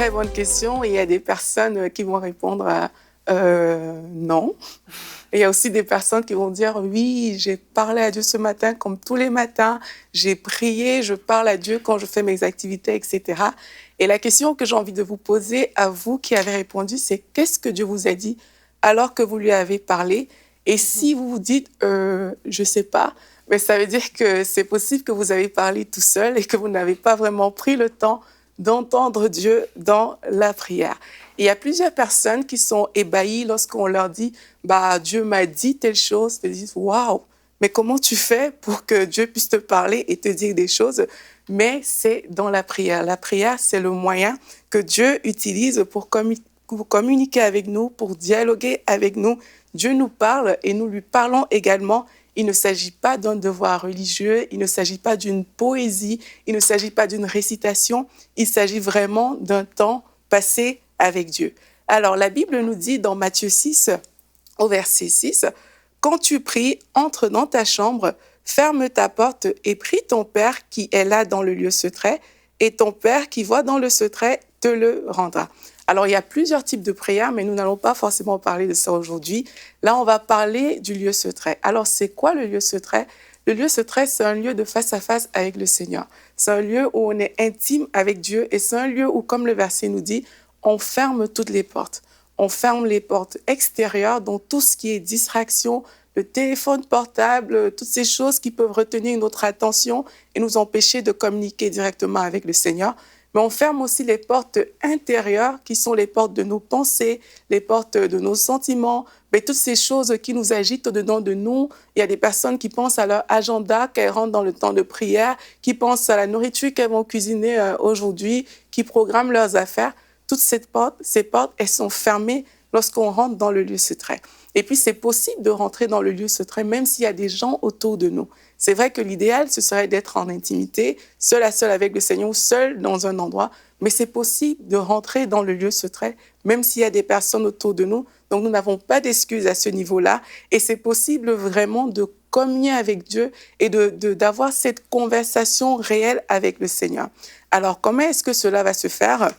très bonne question. Et il y a des personnes qui vont répondre non. Et il y a aussi des personnes qui vont dire oui, j'ai parlé à Dieu ce matin comme tous les matins, j'ai prié, je parle à Dieu quand je fais mes activités, etc. Et la question que j'ai envie de vous poser à vous qui avez répondu, c'est qu'est-ce que Dieu vous a dit alors que vous lui avez parlé? Et si vous vous dites je sais pas, mais ça veut dire que c'est possible que vous avez parlé tout seul et que vous n'avez pas vraiment pris le temps d'entendre Dieu dans la prière. Et il y a plusieurs personnes qui sont ébahies lorsqu'on leur dit bah, Dieu m'a dit telle chose. Ils disent waouh, mais comment tu fais pour que Dieu puisse te parler et te dire des choses? Mais c'est dans la prière. La prière, c'est le moyen que Dieu utilise pour communiquer avec nous, pour dialoguer avec nous. Dieu nous parle et nous lui parlons également. Il ne s'agit pas d'un devoir religieux, il ne s'agit pas d'une poésie, il ne s'agit pas d'une récitation, il s'agit vraiment d'un temps passé avec Dieu. Alors, la Bible nous dit dans Matthieu 6, au verset 6, « Quand tu pries, entre dans ta chambre, ferme ta porte et prie ton Père qui est là dans le lieu secret, et ton Père qui voit dans le secret te le rendra. » Alors, il y a plusieurs types de prières, mais nous n'allons pas forcément parler de ça aujourd'hui. Là, on va parler du lieu secret. Alors, c'est quoi le lieu secret? Le lieu secret, c'est un lieu de face à face avec le Seigneur. C'est un lieu où on est intime avec Dieu et c'est un lieu où, comme le verset nous dit, on ferme toutes les portes. On ferme les portes extérieures, donc tout ce qui est distraction, le téléphone portable, toutes ces choses qui peuvent retenir notre attention et nous empêcher de communiquer directement avec le Seigneur. Mais on ferme aussi les portes intérieures qui sont les portes de nos pensées, les portes de nos sentiments, mais toutes ces choses qui nous agitent au-dedans de nous. Il y a des personnes qui pensent à leur agenda, qu'elles rentrent dans le temps de prière, qui pensent à la nourriture qu'elles vont cuisiner aujourd'hui, qui programment leurs affaires. Toutes ces portes, elles sont fermées lorsqu'on rentre dans le lieu secret. Et puis, c'est possible de rentrer dans le lieu secret même s'il y a des gens autour de nous. C'est vrai que l'idéal, ce serait d'être en intimité, seul à seul avec le Seigneur ou seul dans un endroit. Mais c'est possible de rentrer dans le lieu secret, même s'il y a des personnes autour de nous. Donc, nous n'avons pas d'excuses à ce niveau-là. Et c'est possible vraiment de communier avec Dieu et d'avoir cette conversation réelle avec le Seigneur. Alors, comment est-ce que cela va se faire?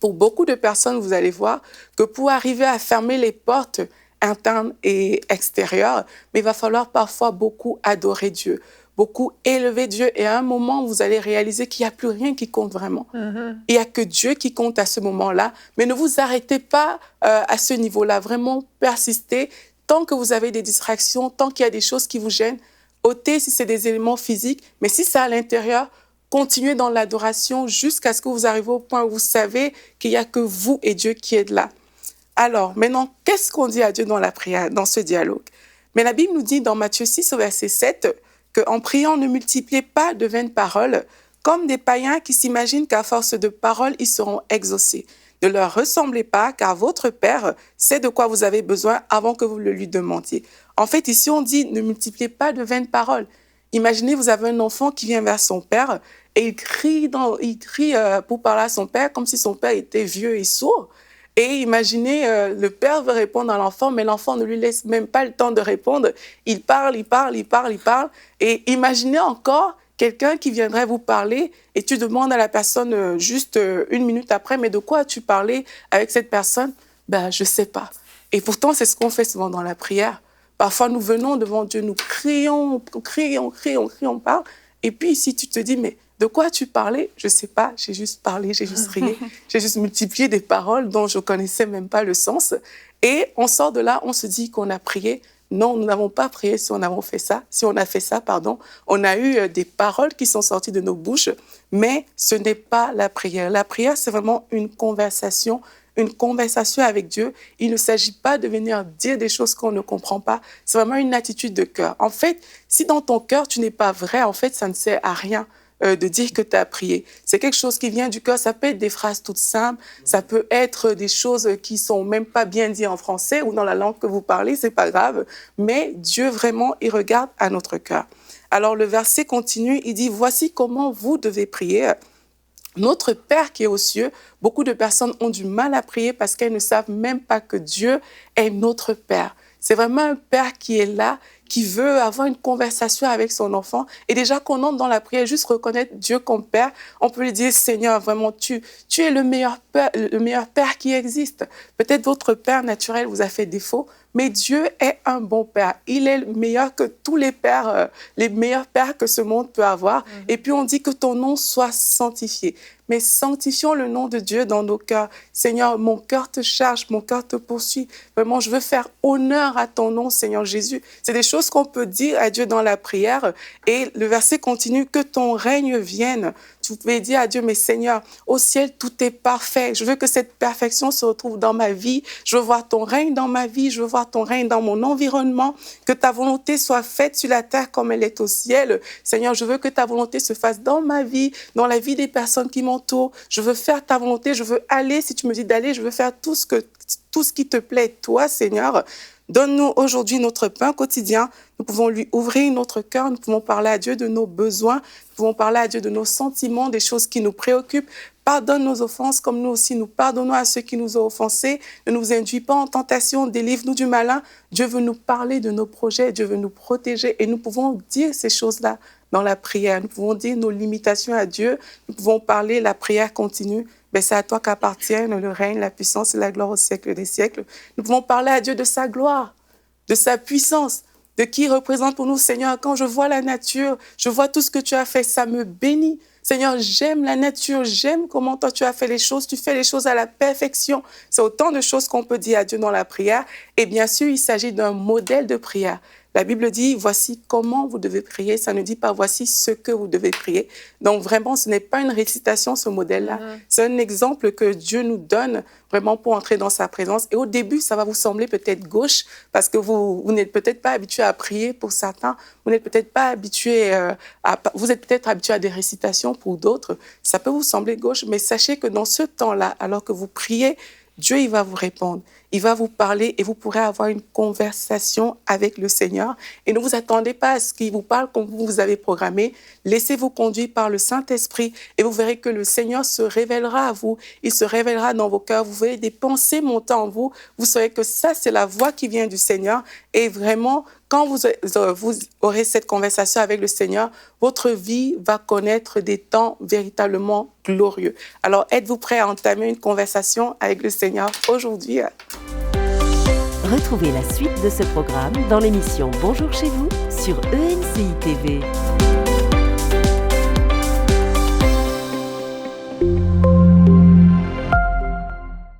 Pour beaucoup de personnes, vous allez voir que pour arriver à fermer les portes internes et extérieures, mais il va falloir parfois beaucoup adorer Dieu, beaucoup élever Dieu. Et à un moment, vous allez réaliser qu'il n'y a plus rien qui compte vraiment. Il n'y a que Dieu qui compte à ce moment-là. Mais ne vous arrêtez pas à ce niveau-là. Vraiment, persistez. Tant que vous avez des distractions, tant qu'il y a des choses qui vous gênent, ôtez si c'est des éléments physiques. Mais si c'est à l'intérieur, continuez dans l'adoration jusqu'à ce que vous arrivez au point où vous savez qu'il n'y a que vous et Dieu qui êtes là. Alors, maintenant, qu'est-ce qu'on dit à Dieu dans la prière, dans ce dialogue? Mais la Bible nous dit dans Matthieu 6, au verset 7, qu'en priant, ne multipliez pas de vaines paroles, comme des païens qui s'imaginent qu'à force de paroles, ils seront exaucés. Ne leur ressemblez pas, car votre Père sait de quoi vous avez besoin avant que vous le lui demandiez. En fait, ici, on dit ne multipliez pas de vaines paroles. Imaginez, vous avez un enfant qui vient vers son père et il crie pour parler à son père comme si son père était vieux et sourd. Et imaginez, le père veut répondre à l'enfant, mais l'enfant ne lui laisse même pas le temps de répondre. Il parle. Et imaginez encore quelqu'un qui viendrait vous parler et tu demandes à la personne juste une minute après, mais de quoi as-tu parlé avec cette personne? Ben, je ne sais pas. Et pourtant, c'est ce qu'on fait souvent dans la prière. Parfois, nous venons devant Dieu, nous crions, on parle. Et puis, si tu te dis, mais de quoi as-tu parlé? Je ne sais pas, j'ai juste parlé, j'ai juste crié, j'ai juste multiplié des paroles dont je ne connaissais même pas le sens. Et on sort de là, on se dit qu'on a prié. Non, nous n'avons pas prié si on a fait ça. On a eu des paroles qui sont sorties de nos bouches, mais ce n'est pas la prière. La prière, c'est vraiment une conversation avec Dieu. Il ne s'agit pas de venir dire des choses qu'on ne comprend pas. C'est vraiment une attitude de cœur. En fait, si dans ton cœur, tu n'es pas vrai, en fait, ça ne sert à rien de dire que tu as prié. C'est quelque chose qui vient du cœur. Ça peut être des phrases toutes simples. Ça peut être des choses qui ne sont même pas bien dites en français ou dans la langue que vous parlez. Ce n'est pas grave. Mais Dieu, vraiment, il regarde à notre cœur. Alors, le verset continue. Il dit, « Voici comment vous devez prier. » Notre Père qui est aux cieux, beaucoup de personnes ont du mal à prier parce qu'elles ne savent même pas que Dieu est notre Père. C'est vraiment un Père qui est là, qui veut avoir une conversation avec son enfant. Et déjà qu'on entre dans la prière, juste reconnaître Dieu comme Père, on peut lui dire, Seigneur, vraiment, tu es le meilleur père qui existe. Peut-être votre père naturel vous a fait défaut, mais Dieu est un bon père. Il est meilleur que tous les pères, les meilleurs pères que ce monde peut avoir. Et puis on dit que ton nom soit sanctifié. Mais sanctifions le nom de Dieu dans nos cœurs. Seigneur, mon cœur te charge, mon cœur te poursuit. Vraiment, je veux faire honneur à ton nom, Seigneur Jésus. C'est des choses qu'on peut dire à Dieu dans la prière. Et le verset continue, que ton règne vienne. Vous pouvez dire à Dieu, mais Seigneur, au ciel, tout est parfait. Je veux que cette perfection se retrouve dans ma vie. Je veux voir ton règne dans ma vie. Je veux voir ton règne dans mon environnement. Que ta volonté soit faite sur la terre comme elle est au ciel. Seigneur, je veux que ta volonté se fasse dans ma vie, dans la vie des personnes qui m'entourent. Je veux faire ta volonté. Je veux aller. Si tu me dis d'aller, je veux faire tout ce qui te plaît, toi, Seigneur. Donne-nous aujourd'hui notre pain quotidien. Nous pouvons lui ouvrir notre cœur. Nous pouvons parler à Dieu de nos besoins. Nous pouvons parler à Dieu de nos sentiments, des choses qui nous préoccupent. Pardonne nos offenses comme nous aussi nous pardonnons à ceux qui nous ont offensés. Ne nous induis pas en tentation, délivre-nous du malin. Dieu veut nous parler de nos projets, Dieu veut nous protéger et nous pouvons dire ces choses-là dans la prière. Nous pouvons dire nos limitations à Dieu. Nous pouvons parler, la prière continue. Ben, c'est à toi qu'appartiennent le règne, la puissance et la gloire au siècle des siècles. Nous pouvons parler à Dieu de sa gloire, de sa puissance, de qui il représente pour nous. Seigneur, quand je vois la nature, je vois tout ce que tu as fait, ça me bénit. Seigneur, j'aime la nature, j'aime comment toi tu as fait les choses, tu fais les choses à la perfection. C'est autant de choses qu'on peut dire à Dieu dans la prière. Et bien sûr, il s'agit d'un modèle de prière. La Bible dit, voici comment vous devez prier. Ça ne dit pas, voici ce que vous devez prier. Donc vraiment, ce n'est pas une récitation, ce modèle-là. C'est un exemple que Dieu nous donne vraiment pour entrer dans sa présence. Et au début, ça va vous sembler peut-être gauche parce que vous n'êtes peut-être pas habitué à prier pour certains. Vous n'êtes peut-être pas habitué vous êtes peut-être habitué à des récitations pour d'autres. Ça peut vous sembler gauche, mais sachez que dans ce temps-là, alors que vous priez, Dieu, il va vous répondre. Il va vous parler et vous pourrez avoir une conversation avec le Seigneur. Et ne vous attendez pas à ce qu'il vous parle comme vous avez programmé. Laissez-vous conduire par le Saint-Esprit et vous verrez que le Seigneur se révélera à vous. Il se révélera dans vos cœurs. Vous verrez des pensées monter en vous. Vous saurez que ça, c'est la voix qui vient du Seigneur. Et vraiment, quand vous aurez cette conversation avec le Seigneur, votre vie va connaître des temps véritablement glorieux. Alors, êtes-vous prêts à entamer une conversation avec le Seigneur aujourd'hui? Retrouvez la suite de ce programme dans l'émission Bonjour chez vous sur ENCI TV.